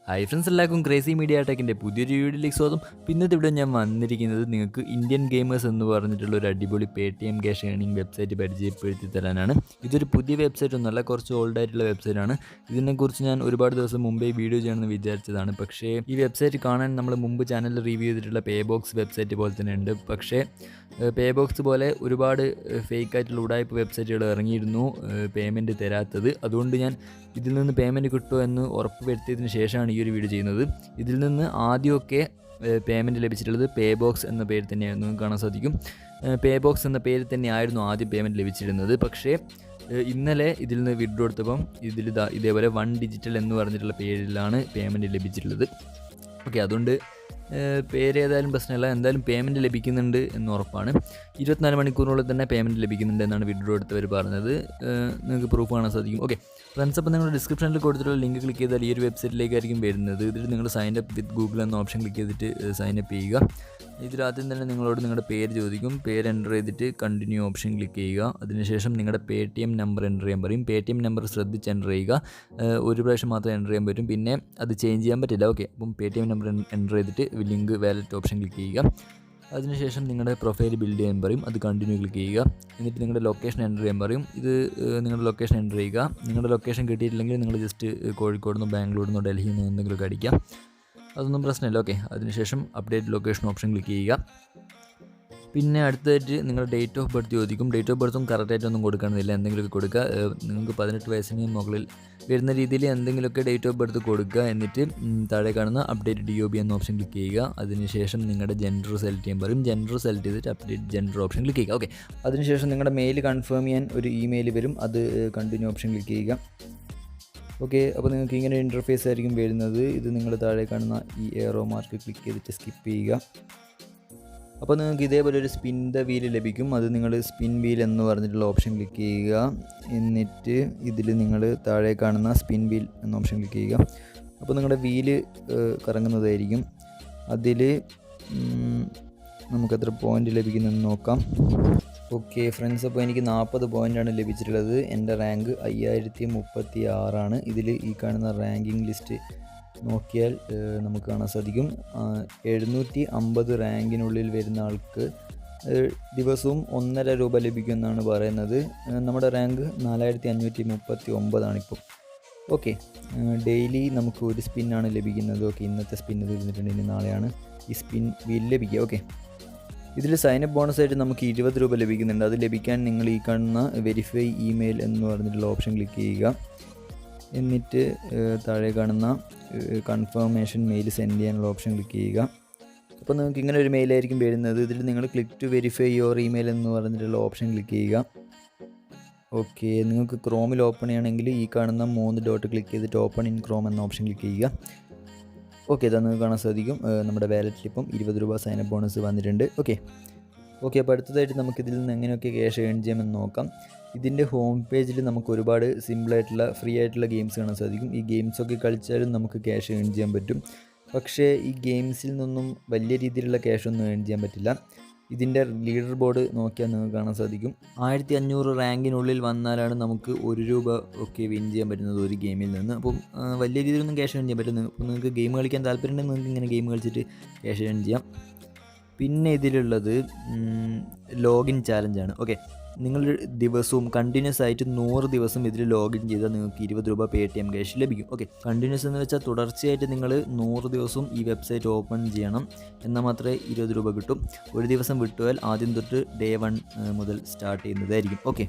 Hi friends, എല്ലാവർക്കും crazy media ടെക്കിൻ്റെ പുതിയൊരു വീഡിയോയിലേക്ക് സ്വാഗതം. പിന്നത്തെ ഇവിടെ ഞാൻ വന്നിരിക്കുന്നത് നിങ്ങൾക്ക് ഇന്ത്യൻ ഗെയിമേഴ്സ് എന്ന് പറഞ്ഞിട്ടുള്ള ഒരു അടിപൊളി Paytm ക്യാഷ് ഏണിംഗ് വെബ്സൈറ്റ് പരിചയപ്പെടുത്തി തരാനാണ്. ഇതൊരു പുതിയ വെബ്സൈറ്റ് ഒന്നുമല്ല, കുറച്ച് ഓൾഡ് ആയിട്ടുള്ള വെബ്സൈറ്റാണ്. ഇതിനെക്കുറിച്ച് ഞാൻ ഒരുപാട് ദിവസം മുമ്പേ വീഡിയോ ചെയ്യണമെന്ന് വിചാരിച്ചതാണ്. പക്ഷേ ഈ വെബ്സൈറ്റ് കാണാൻ നമ്മൾ മുമ്പ് ചാനലിൽ റിവ്യൂ ചെയ്തിട്ടുള്ള പേബോക്സ് വെബ്സൈറ്റ് പോലെ തന്നെ ഉണ്ട്. പക്ഷേ പേബോക്സ് പോലെ ഒരുപാട് ഫേക്ക് ആയിട്ടുള്ള ഉടായ്പ വെബ്സൈറ്റുകൾ ഇറങ്ങിയിരുന്നു പേയ്മെൻറ്റ് തരാത്തത്. അതുകൊണ്ട് ഞാൻ ഇതിൽ നിന്ന് പേയ്മെൻറ്റ് കിട്ടുമോ എന്ന് ഉറപ്പ് വരുത്തിയതിന് ശേഷമാണ് ഈ ഒരു വീഡിയോ ചെയ്യുന്നത്. ഇതിൽ നിന്ന് ആദ്യമൊക്കെ പേയ്മെൻറ്റ് ലഭിച്ചിട്ടുള്ളത് പേബോക്സ് എന്ന പേര് തന്നെയായിരുന്നു, നിങ്ങൾക്ക് കാണാൻ സാധിക്കും. പേബോക്സ് എന്ന പേര് തന്നെയായിരുന്നു ആദ്യം പേയ്മെൻറ്റ് ലഭിച്ചിരുന്നത്. പക്ഷേ ഇന്നലെ ഇതിൽ നിന്ന് വിഡ്രോ എടുത്തപ്പം ഇതേപോലെ 1 ഡിജിറ്റൽ എന്ന് പറഞ്ഞിട്ടുള്ള പേരിലാണ് പേയ്മെൻറ്റ് ലഭിച്ചിട്ടുള്ളത്. ഓക്കെ, അതുകൊണ്ട് പേര് ഏതായാലും പ്രശ്നമില്ല, എന്തായാലും പേയ്മെൻറ്റ് ലഭിക്കുന്നുണ്ട് എന്ന് ഉറപ്പാണ്. 24 മണിക്കൂറിനുള്ളിൽ തന്നെ പേയ്മെൻറ്റ് ലഭിക്കുന്നുണ്ട് എന്നാണ് വിഡ്രോ എടുത്തവർ പറഞ്ഞത്. നിങ്ങൾക്ക് പ്രൂഫ് കാണാൻ സാധിക്കും. ഓക്കെ ഫ്രണ്ട്സ്, അപ്പോൾ നിങ്ങൾ ഡിസ്ക്രിപ്ഷനിൽ കൊടുത്തിട്ടുള്ള ലിങ്ക് ക്ലിക്ക് ചെയ്താൽ ഈ ഒരു വെബ്സൈറ്റിലേക്കായിരിക്കും വരുന്നത്. ഇതിൽ നിങ്ങൾ സൈൻ അപ്പ് വിത്ത് ഗൂഗിൾ എന്ന ഓപ്ഷൻ ക്ലിക്ക് ചെയ്തിട്ട് സൈൻ അപ്പ് ചെയ്യുക. ഇതിലാദ്യം തന്നെ നിങ്ങളോട് നിങ്ങളുടെ പേര് ചോദിക്കും. പേര് എൻ്റർ ചെയ്തിട്ട് കണ്ടിന്യൂ ഓപ്ഷൻ ക്ലിക്ക് ചെയ്യുക. അതിനുശേഷം നിങ്ങളുടെ Paytm നമ്പർ എൻ്റർ ചെയ്യാൻ പറയും. Paytm നമ്പർ ശ്രദ്ധിച്ച് എൻ്റർ ചെയ്യുക. ഒരു പ്രാവശ്യം മാത്രമേ എൻ്റർ ചെയ്യാൻ പറ്റും, പിന്നെ അത് ചേഞ്ച് ചെയ്യാൻ പറ്റില്ല. ഓക്കെ, അപ്പം Paytm നമ്പർ എൻ്റർ ചെയ്തിട്ട് ലിങ്ക് വാലറ്റ് ഓപ്ഷൻ ക്ലിക്ക് ചെയ്യുക. അതിനുശേഷം നിങ്ങളുടെ പ്രൊഫൈൽ ബിൽഡ് ചെയ്യാൻ പറയും. അത് കണ്ടിന്യൂ ക്ലിക്ക് ചെയ്യുക. എന്നിട്ട് നിങ്ങളുടെ ലൊക്കേഷൻ എൻ്റർ ചെയ്യാൻ പറയും. ഇത് നിങ്ങളുടെ ലൊക്കേഷൻ എൻ്റർ ചെയ്യുക. നിങ്ങളുടെ ലൊക്കേഷൻ കിട്ടിയിട്ടില്ലെങ്കിൽ നിങ്ങൾ ജസ്റ്റ് കോഴിക്കോട് നിന്നോ ബാംഗ്ലൂരിൽ നിന്നോ ഡൽഹിയിൽ നിന്നോ എന്തെങ്കിലുമൊക്കെ അടിക്കാം, അതൊന്നും പ്രശ്നമില്ല. ഓക്കെ, അതിനുശേഷം അപ്ഡേറ്റ് ലൊക്കേഷൻ ഓപ്ഷൻ ക്ലിക്ക് ചെയ്യുക. പിന്നെ അടുത്തതായിട്ട് നിങ്ങളുടെ ഡേറ്റ് ഓഫ് ബർത്ത് ചോദിക്കും. ഡേറ്റ് ഓഫ് ബർത്തും കറക്റ്റായിട്ടൊന്നും കൊടുക്കണമെന്നില്ല, എന്തെങ്കിലുമൊക്കെ കൊടുക്കുക. നിങ്ങൾക്ക് 18 വയസ്സിന് മുകളിൽ വരുന്ന രീതിയിൽ എന്തെങ്കിലുമൊക്കെ ഡേറ്റ് ഓഫ് ബർത്ത് കൊടുക്കുക. എന്നിട്ട് താഴെ കാണുന്ന അപ്ഡേറ്റ് DOB എന്ന ഓപ്ഷൻ ക്ലിക്ക് ചെയ്യുക. അതിനുശേഷം നിങ്ങളുടെ ജെൻഡർ സെലക്ട് ചെയ്യാൻ പറയും. ജെൻഡർ സെലക്ട് ചെയ്തിട്ട് അപ്ഡേറ്റ് ജെൻഡർ ഓപ്ഷൻ ക്ലിക്ക് ചെയ്യുക. ഓക്കെ, അതിനുശേഷം നിങ്ങളുടെ മെയിൽ കൺഫേം ചെയ്യാൻ ഒരു ഇമെയിൽ വരും. അത് കണ്ടിന്യൂ ഓപ്ഷൻ ക്ലിക്ക് ചെയ്യുക. ഓക്കെ, അപ്പോൾ നിങ്ങൾക്ക് ഇങ്ങനെ ഇൻ്റർഫേസ് ആയിരിക്കും വരുന്നത്. ഇത് നിങ്ങൾ താഴെ കാണുന്ന ഈ ഏറോ മാർക്ക് ക്ലിക്ക് ചെയ്തിട്ട് സ്കിപ്പ് ചെയ്യുക. അപ്പോൾ നിങ്ങൾക്ക് ഇതേപോലെ ഒരു സ്പിൻ ദ വീൽ ലഭിക്കും. അത് നിങ്ങൾ സ്പിൻ വീൽ എന്ന് പറഞ്ഞിട്ടുള്ള ഓപ്ഷൻ ക്ലിക്ക് ചെയ്യുക. എന്നിട്ട് ഇതിൽ നിങ്ങൾ താഴെ കാണുന്ന സ്പിൻ വീൽ എന്ന ഓപ്ഷൻ ക്ലിക്ക് ചെയ്യുക. അപ്പോൾ നിങ്ങളുടെ വീല് കറങ്ങുന്നതായിരിക്കും. അതിൽ നമുക്ക് എത്ര പോയിൻ്റ് ലഭിക്കുന്നതെന്ന് നോക്കാം. ഓക്കെ ഫ്രണ്ട്സ്, അപ്പോൾ എനിക്ക് 40 പോയിൻ്റാണ് ലഭിച്ചിട്ടുള്ളത്. എൻ്റെ റാങ്ക് 5036 ഇതിൽ ഈ കാണുന്ന റാങ്കിങ് ലിസ്റ്റ് നോക്കിയാൽ നമുക്ക് കാണാൻ സാധിക്കും. 750 റാങ്കിനുള്ളിൽ വരുന്ന ആൾക്ക് ദിവസവും 1.5 രൂപ ലഭിക്കുമെന്നാണ് പറയുന്നത്. നമ്മുടെ റാങ്ക് 4539 ഇപ്പോൾ. ഓക്കെ, ഡെയിലി നമുക്ക് ഒരു സ്പിന്നാണ് ലഭിക്കുന്നത്. ഓക്കെ, ഇന്നത്തെ സ്പിൻ തീർന്നിട്ടുണ്ടെങ്കിൽ നാളെയാണ് ഈ സ്പിൻ വീൽ ലഭിക്കുക. ഓക്കെ, ഇതിൽ സൈനപ്പ് ബോണസായിട്ട് നമുക്ക് 20 രൂപ ലഭിക്കുന്നുണ്ട്. അത് ലഭിക്കാൻ നിങ്ങൾ ഈ കാണുന്ന വെരിഫൈ ഇമെയിൽ എന്ന് പറഞ്ഞിട്ടുള്ള ഓപ്ഷൻ ക്ലിക്ക് ചെയ്യുക. എന്നിട്ട് താഴെ കാണുന്ന കൺഫർമേഷൻ മെയിൽ സെൻഡ് ചെയ്യാനുള്ള ഓപ്ഷൻ ക്ലിക്ക് ചെയ്യുക. അപ്പോൾ നിങ്ങൾക്ക് ഇങ്ങനെ ഒരു മെയിലായിരിക്കും വരുന്നത്. ഇതിൽ നിങ്ങൾ click to verify your email എന്ന് പറഞ്ഞിട്ടുള്ള ഓപ്ഷൻ ക്ലിക്ക് ചെയ്യുക. ഓക്കെ, നിങ്ങൾക്ക് ക്രോമിൽ ഓപ്പൺ ചെയ്യണമെങ്കിൽ ഈ കാണുന്ന 3 ഡോട്ട് ക്ലിക്ക് ചെയ്തിട്ട് ഓപ്പൺ ഇൻ ക്രോം എന്ന ഓപ്ഷൻ ക്ലിക്ക് ചെയ്യുക. ഓക്കെ, ഇതാ നിങ്ങൾക്ക് കാണാൻ സാധിക്കും നമ്മുടെ വാലറ്റിൽ ഇപ്പം 20 രൂപ സൈനപ്പ് ബോണസ് വന്നിട്ടുണ്ട്. ഓക്കെ, അപ്പോൾ അടുത്തതായിട്ട് നമുക്കിതിൽ നിന്ന് എങ്ങനെയൊക്കെ ക്യാഷ് ഏൺ ചെയ്യാമെന്ന് നോക്കാം. ഇതിൻ്റെ ഹോം പേജിൽ നമുക്ക് ഒരുപാട് സിമ്പിളായിട്ടുള്ള ഫ്രീ ആയിട്ടുള്ള ഗെയിംസ് കാണാൻ സാധിക്കും. ഈ ഗെയിംസൊക്കെ കളിച്ചാലും നമുക്ക് ക്യാഷ് ഏൺ ചെയ്യാൻ പറ്റും. പക്ഷേ ഈ ഗെയിംസിൽ നിന്നൊന്നും വലിയ രീതിയിലുള്ള ക്യാഷൊന്നും ഏൺ ചെയ്യാൻ പറ്റില്ല. ഇതിൻ്റെ ലീഡർ ബോർഡ് നോക്കിയാൽ നിങ്ങൾക്ക് കാണാൻ സാധിക്കും 1500 റാങ്കിനുള്ളിൽ വന്നാലാണ് നമുക്ക് 1 രൂപ ഒക്കെ വിൻ ചെയ്യാൻ പറ്റുന്നത് ഒരു ഗെയിമിൽ നിന്ന്. അപ്പം വലിയ രീതിയിലൊന്നും ക്യാഷ് ഏൺ ചെയ്യാൻ പറ്റും. അപ്പോൾ നിങ്ങൾക്ക് ഗെയിം കളിക്കാൻ താല്പര്യമുണ്ടെങ്കിൽ നിങ്ങൾക്ക് ഇങ്ങനെ ഗെയിം കളിച്ചിട്ട് ക്യാഷ് ഏൺ ചെയ്യാം. പിന്നെ ഇതിലുള്ളത് ലോഗിൻ ചാലഞ്ചാണ്. ഓക്കെ, നിങ്ങൾ ദിവസവും കണ്ടിന്യൂസ് ആയിട്ട് 100 ദിവസം ഇതിൽ ലോഗിൻ ചെയ്താൽ നിങ്ങൾക്ക് 20 രൂപ Paytm ക്യാഷ് ലഭിക്കും. ഓക്കെ, കണ്ടിന്യൂസ് എന്ന് വെച്ചാൽ തുടർച്ചയായിട്ട് നിങ്ങൾ 100 ദിവസവും ഈ വെബ്സൈറ്റ് ഓപ്പൺ ചെയ്യണം, എന്നാൽ മാത്രമേ 20 രൂപ കിട്ടും. ഒരു ദിവസം വിട്ടുപോയാൽ ആദ്യം തൊട്ട് ഡേ 1 മുതൽ സ്റ്റാർട്ട് ചെയ്യുന്നതായിരിക്കും. ഓക്കെ,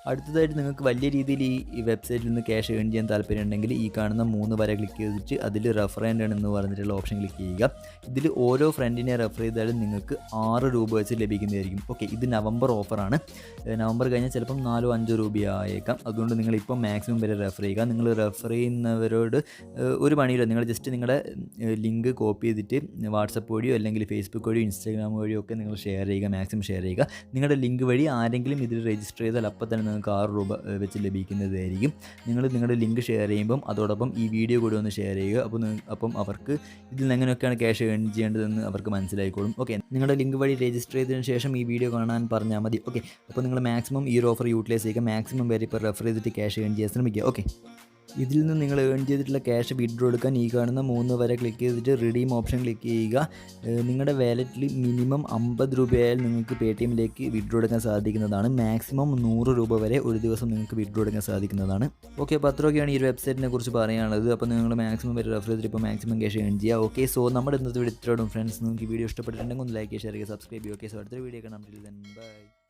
അടുത്തതായിട്ട് നിങ്ങൾക്ക് വലിയ രീതിയിൽ ഈ വെബ്സൈറ്റിൽ നിന്ന് ക്യാഷ് ഏൺ ചെയ്യാൻ താല്പര്യമുണ്ടെങ്കിൽ ഈ കാണുന്ന 3 വര ക്ലിക്ക് ചെയ്തിട്ട് അതിൽ റെഫർ എന്ന് പറഞ്ഞിട്ടുള്ള ഓപ്ഷൻ ക്ലിക്ക് ചെയ്യുക. ഇതിൽ ഓരോ ഫ്രണ്ടിനെ റെഫർ ചെയ്താലും നിങ്ങൾക്ക് 6 രൂപ വെച്ച് ലഭിക്കുന്നതായിരിക്കും. ഓക്കെ, ഇത് നവംബർ ഓഫറാണ്. നവംബർ കഴിഞ്ഞാൽ ചിലപ്പം 4-5 രൂപയായേക്കാം. അതുകൊണ്ട് നിങ്ങളിപ്പം മാക്സിമം വരെ റെഫർ ചെയ്യുക. നിങ്ങൾ റെഫർ ചെയ്യുന്നവരോട് ഒരു പണിയില്ല, നിങ്ങൾ ജസ്റ്റ് നിങ്ങളുടെ ലിങ്ക് കോപ്പി ചെയ്തിട്ട് വാട്സപ്പ് വഴിയോ അല്ലെങ്കിൽ ഫേസ്ബുക്ക് വഴിയോ ഇൻസ്റ്റാഗ്രാം വഴിയോ ഒക്കെ നിങ്ങൾ ഷെയർ ചെയ്യുക, മാക്സിമം ഷെയർ ചെയ്യുക. നിങ്ങളുടെ ലിങ്ക് വഴി ആരെങ്കിലും ഇതിൽ രജിസ്റ്റർ ചെയ്താൽ അപ്പം തന്നെ നിങ്ങൾക്ക് 6 രൂപ വെച്ച് ലഭിക്കുന്നതായിരിക്കും. നിങ്ങൾ നിങ്ങളുടെ ലിങ്ക് ഷെയർ ചെയ്യുമ്പം അതോടൊപ്പം ഈ വീഡിയോ കൂടി ഒന്ന് ഷെയർ ചെയ്യുക. അപ്പം അവർക്ക് ഇതിൽ നിന്ന് എങ്ങനെയൊക്കെയാണ് ക്യാഷ് ഏൺ ചെയ്യേണ്ടതെന്ന് അവർക്ക് മനസ്സിലായിക്കോളും. ഓക്കെ, നിങ്ങളുടെ ലിങ്ക് വഴി രജിസ്റ്റർ ചെയ്തതിന് ശേഷം ഈ വീഡിയോ കാണാൻ പറഞ്ഞാൽ മതി. ഓക്കെ, അപ്പോൾ നിങ്ങൾ മാക്സിമം ഈ ഒരു ഓഫർ യൂട്ടിലൈസ് ചെയ്യുക. മാക്സിമം വരെ ഇപ്പോൾ റെഫർ ചെയ്തിട്ട് ക്യാഷ് ഏൺ ചെയ്യാൻ ശ്രമിക്കുക. ഓക്കെ, ഇതിൽ നിന്ന് നിങ്ങൾ ഏൺ ചെയ്തിട്ടുള്ള ക്യാഷ് വിഡ്രോ എടുക്കാൻ ഈ കാണുന്ന 3 വരെ ക്ലിക്ക് ചെയ്തിട്ട് റിഡീം ഓപ്ഷൻ ക്ലിക്ക് ചെയ്യുക. നിങ്ങളുടെ വാലറ്റിൽ മിനിമം 50 രൂപയായാൽ നിങ്ങൾക്ക് പേടിഎമ്മിലേക്ക് വിഡ്രോ എടുക്കാൻ സാധിക്കുന്നതാണ്. മാക്സിമം 100 രൂപ വരെ ഒരു ദിവസം നിങ്ങൾക്ക് വിഡ്രോ എടുക്കാൻ സാധിക്കുന്നതാണ്. ഓക്കെ, അപ്പോൾ അത്രയൊക്കെയാണ് ഈ ഒരു വെബ്സൈറ്റിനെ കുറിച്ച് പറയാനുള്ളത്. അപ്പോൾ നിങ്ങൾ മാക്സിമം വരെ റെഫർ ചെയ്തിട്ട് ഇപ്പോൾ മാക്സിമം ക്യാഷ് ഏൺ ചെയ്യുക. ഓക്കെ, സോ നമ്മുടെ ഇന്നത്തെ വീഡിയോ ഇത്രയോടും ഫ്രണ്ട്സ്. നിങ്ങൾക്ക് ഈ വീഡിയോ ഇഷ്ടപ്പെട്ടിട്ടുണ്ടെങ്കിൽ ഒന്ന് ലൈക്ക് ചെയ്യുക, ഷെയർ ചെയ്യുക, സബ്സ്ക്രൈബ് ചെയ്യുക. ഓക്കെ, സോ അടുത്തൊരു വീഡിയോ കാണാം. ബൈ.